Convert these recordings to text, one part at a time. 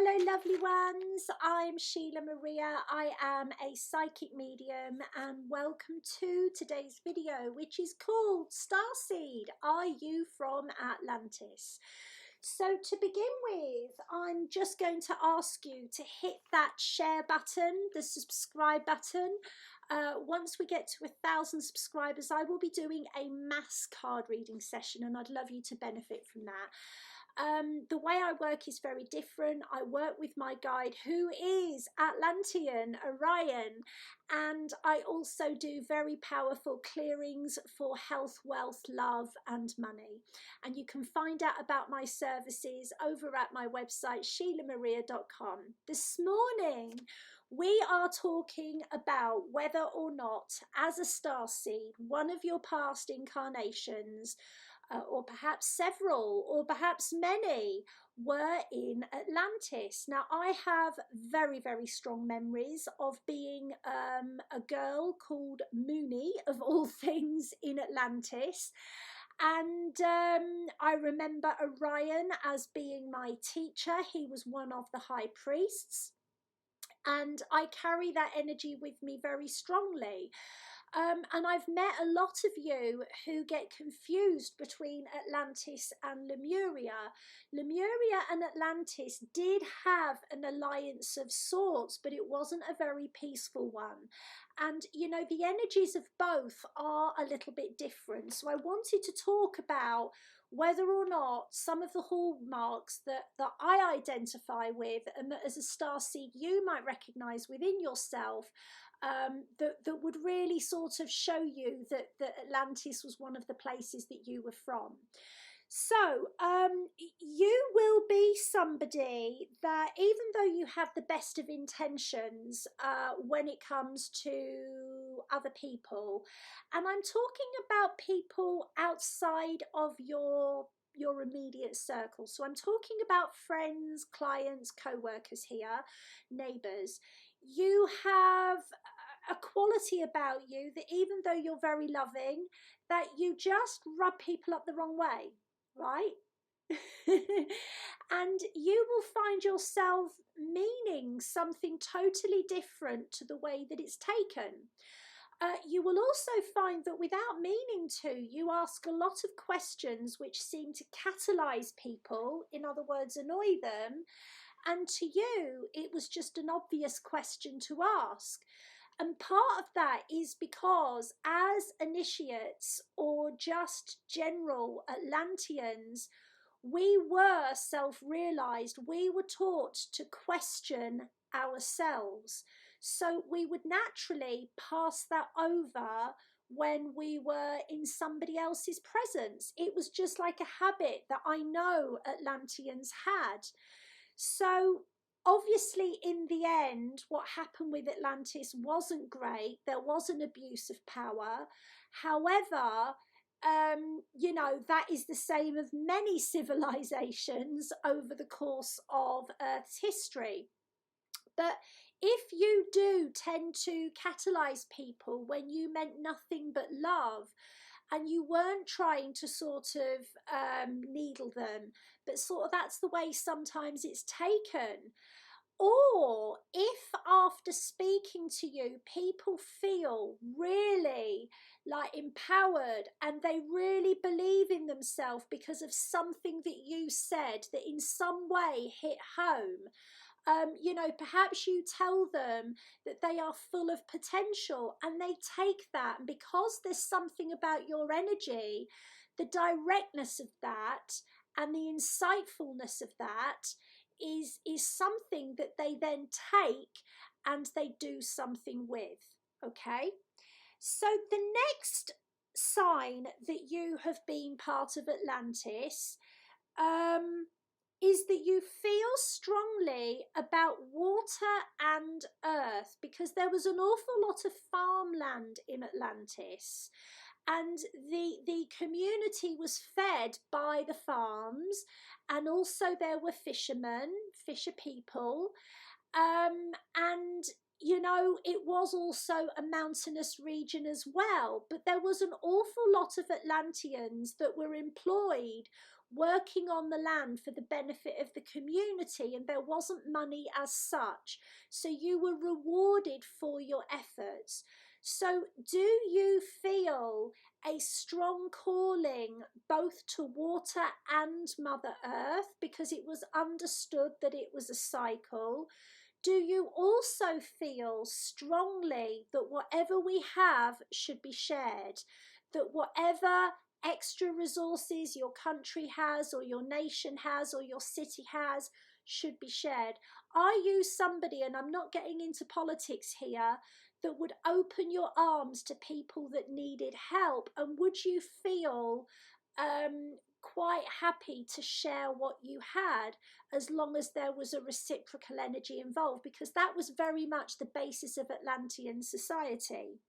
Hello lovely ones, I'm Sheelagh Maria. I am a psychic medium and welcome to today's video, which is called Starseed, Are You From Atlantis? So to begin with, I'm just going to ask you to hit that share button, the subscribe button. Once we get to 1,000 subscribers, I will be doing a mass card reading session and I'd love you to benefit from that. The way I work is very different. I work with my guide who is Atlantean, Orion, and I also do very powerful clearings for health, wealth, love and money. And you can find out about my services over at my website sheelaghmaria.com. This morning we are talking about whether or not, as a starseed, one of your past incarnations, or perhaps several, or perhaps many, were in Atlantis. Now, I have very, very strong memories of being a girl called Mooney, of all things, in Atlantis. And I remember Orion as being my teacher. He was one of the high priests. And I carry that energy with me very strongly. And I've met a lot of you who get confused between Atlantis and Lemuria. Lemuria and Atlantis did have an alliance of sorts, but it wasn't a very peaceful one. And, you know, the energies of both are a little bit different. So I wanted to talk about whether or not some of the hallmarks that I identify with and that as a starseed you might recognise within yourself, that would really sort of show you that Atlantis was one of the places that you were from. So you will be somebody that, even though you have the best of intentions when it comes to other people, and I'm talking about people outside of your immediate circle. So I'm talking about friends, clients, co-workers here, neighbours. You have a quality about you that, even though you're very loving, that you just rub people up the wrong way, right? And you will find yourself meaning something totally different to the way that it's taken. You will also find that without meaning to, you ask a lot of questions which seem to catalyse people, in other words, annoy them. And to you, it was just an obvious question to ask. And part of that is because, as initiates or just general Atlanteans, we were self-realised. We were taught to question ourselves. So we would naturally pass that over when we were in somebody else's presence. It was just like a habit that I know Atlanteans had. So obviously, in the end, what happened with Atlantis wasn't great. There was an abuse of power. However, you know, that is the same of many civilizations over the course of Earth's history. But if you do tend to catalyse people when you meant nothing but love, and you weren't trying to sort of needle them, but sort of that's the way sometimes it's taken. Or if after speaking to you, people feel really like empowered and they really believe in themselves because of something that you said that in some way hit home. You know, perhaps you tell them that they are full of potential and they take that, and because there's something about your energy, the directness of that and the insightfulness of that is something that they then take and they do something with. Okay, so the next sign that you have been part of Atlantis is that you feel strongly about water and earth, because there was an awful lot of farmland in Atlantis. And the community was fed by the farms, and also there were fishermen, fisher people, and you know, it was also a mountainous region as well. But there was an awful lot of Atlanteans that were employed working on the land for the benefit of the community, and there wasn't money as such. So you were rewarded for your efforts. So do you feel a strong calling both to water and Mother Earth, because it was understood that it was a cycle? Do you also feel strongly that whatever we have should be shared? That whatever extra resources your country has, or your nation has, or your city has, should be shared? Are you somebody, and I'm not getting into politics here, that would open your arms to people that needed help? And would you feel quite happy to share what you had, as long as there was a reciprocal energy involved? Because that was very much the basis of Atlantean society.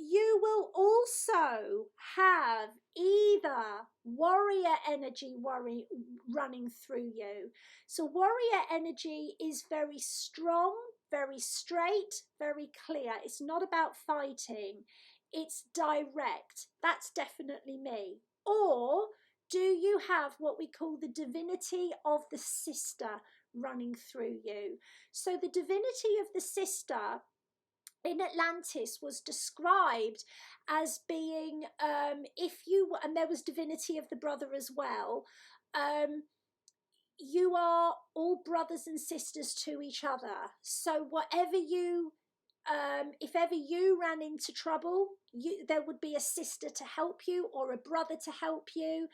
You will also have either warrior energy running through you. So warrior energy is very strong, very straight, very clear. It's not about fighting. It's direct. That's definitely me. Or do you have what we call the divinity of the sister running through you? So the divinity of the sister in Atlantis was described as being, and there was divinity of the brother as well. You are all brothers and sisters to each other. So whatever you, if ever you ran into trouble, there would be a sister to help you, or a brother to help you.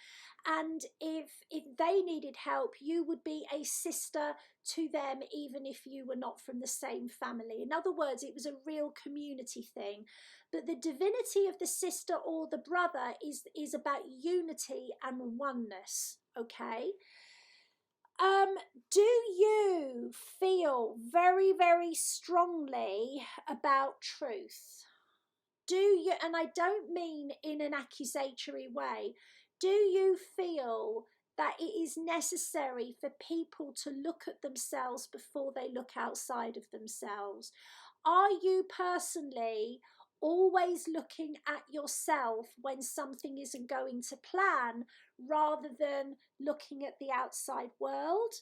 And if they needed help, you would be a sister to them, even if you were not from the same family. In other words, it was a real community thing. But the divinity of the sister or the brother is about unity and oneness, okay? Do you feel very, very strongly about truth? Do you, and I don't mean in an accusatory way, do you feel that it is necessary for people to look at themselves before they look outside of themselves? Are you personally always looking at yourself when something isn't going to plan, rather than looking at the outside world?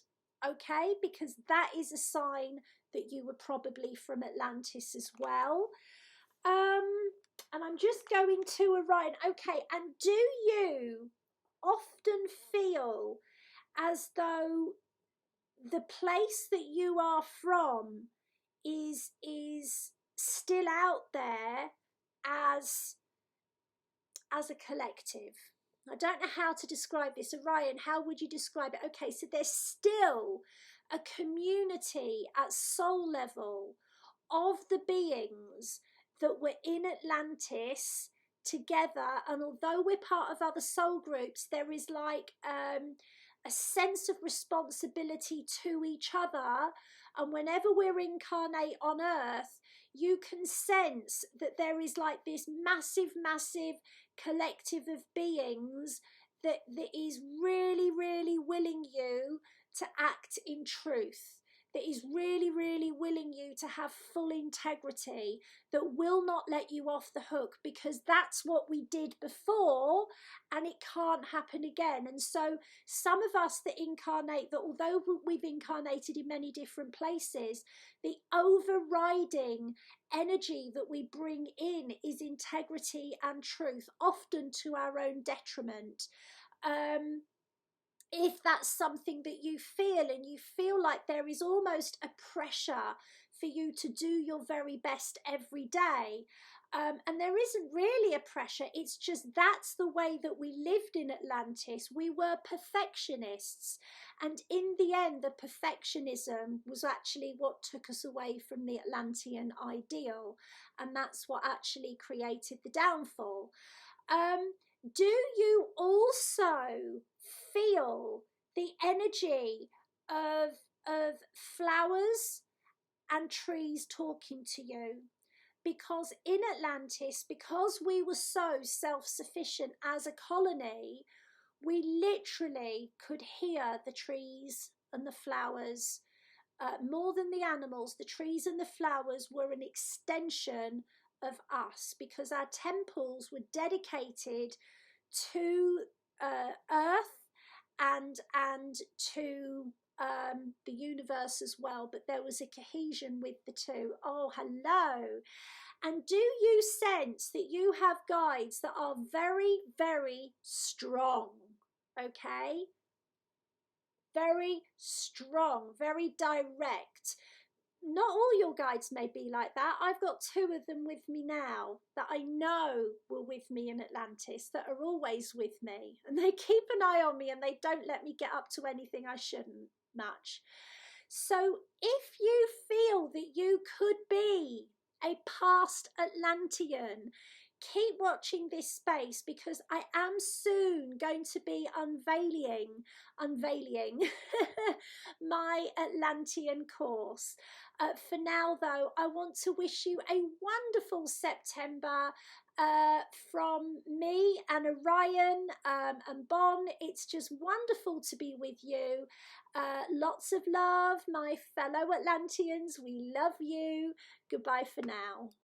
Okay, because that is a sign that you were probably from Atlantis as well. And I'm just going to Orion. Okay, and do you often feel as though the place that you are from is still out there as a collective? I don't know how to describe this. Orion, how would you describe it? Okay, so there's still a community at soul level of the beings that were in Atlantis together. And although we're part of other soul groups, there is like a sense of responsibility to each other. And whenever we reincarnate on Earth, you can sense that there is like this massive, massive collective of beings that is really, really willing you to act in truth, that is really, really willing you to have full integrity, that will not let you off the hook, because that's what we did before and it can't happen again. And so some of us that incarnate, that although we've incarnated in many different places, the overriding energy that we bring in is integrity and truth, often to our own detriment. If that's something that you feel, and you feel like there is almost a pressure for you to do your very best every day, and there isn't really a pressure, it's just that's the way that we lived in Atlantis. We were perfectionists, and in the end the perfectionism was actually what took us away from the Atlantean ideal, and that's what actually created the downfall. Do you also feel the energy of flowers and trees talking to you? Because in Atlantis, because we were so self-sufficient as a colony, we literally could hear the trees and the flowers. More than the animals, the trees and the flowers were an extension of us, because our temples were dedicated to Earth and to the universe as well, but there was a cohesion with the two. Oh, hello. And do you sense that you have guides that are very, very strong? Okay? Very strong, very direct. Not all your guides may be like that. I've got two of them with me now that I know were with me in Atlantis, that are always with me, and they keep an eye on me and they don't let me get up to anything I shouldn't much. So if you feel that you could be a past Atlantean, keep watching this space, because I am soon going to be unveiling my Atlantean course. For now, though, I want to wish you a wonderful September from me and Orion and Bon. It's just wonderful to be with you. Lots of love, my fellow Atlanteans. We love you. Goodbye for now.